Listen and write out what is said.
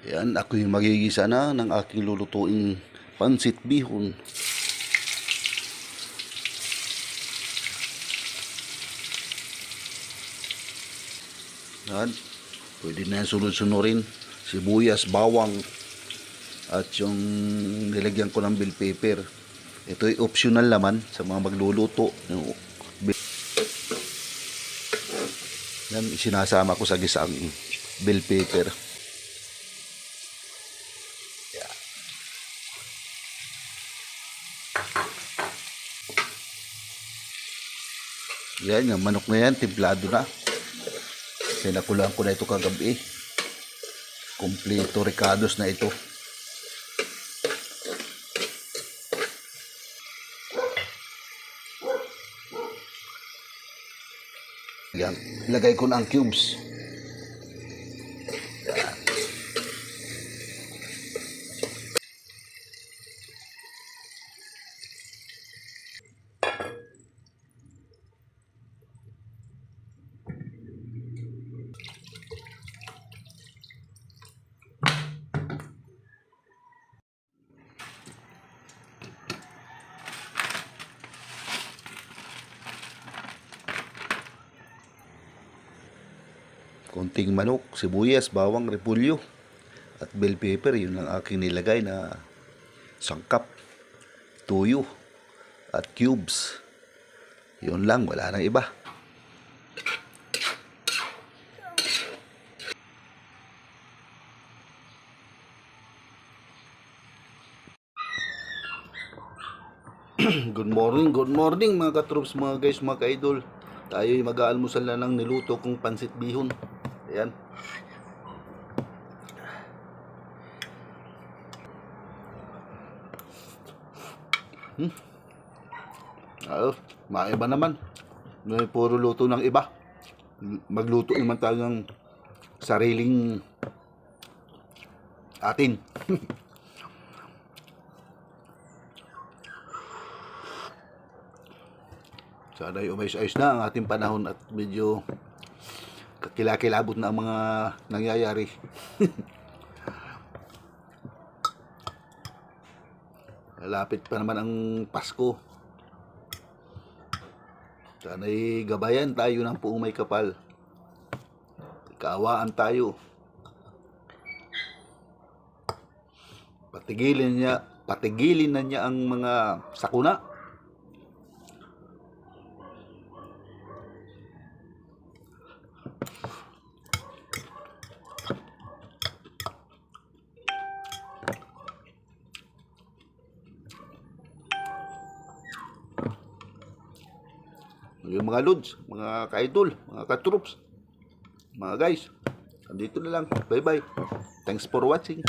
Yan, ako yung magigisa na ng aking lulutuing pansit bihon. Yan, pwede na yan sunod-sunurin. Sibuyas, bawang, at yung nilagyan ko ng bell pepper. Ito ay optional naman sa mga magluluto. Yan, isinasama ko sa gisang bell pepper. Yan, yung manok na yan, timplado na. Pinakulaan ko na ito kagabi. Kompleto ricados na ito. Yan, ilagay ko na ang cubes. Yan. Konting manok, sibuyas, bawang, repolyo at bell pepper. Yun ang aking nilagay na sangkap, tuyo at cubes. Yun lang, wala nang iba. Good morning mga katroops, mga guys, mga ka-idol. Tayo mag-aalmusal na ng niluto kong pansit bihon. Ayan. Maiba naman. May puro luto ng iba. Magluto naman tayo ng sariling atin. Sana ay umayos-ayos na ang ating panahon at medyo kakilakilabot na ang mga nangyayari. Malapit pa naman ang Pasko. Sana'y gabayan tayo ng Puong May Kapal. Kaawaan tayo. Patigilin na niya ang mga sakuna. Yung mga lods, mga ka-idol, mga ka-troops, mga guys, andito na lang. Bye bye. Thanks for watching.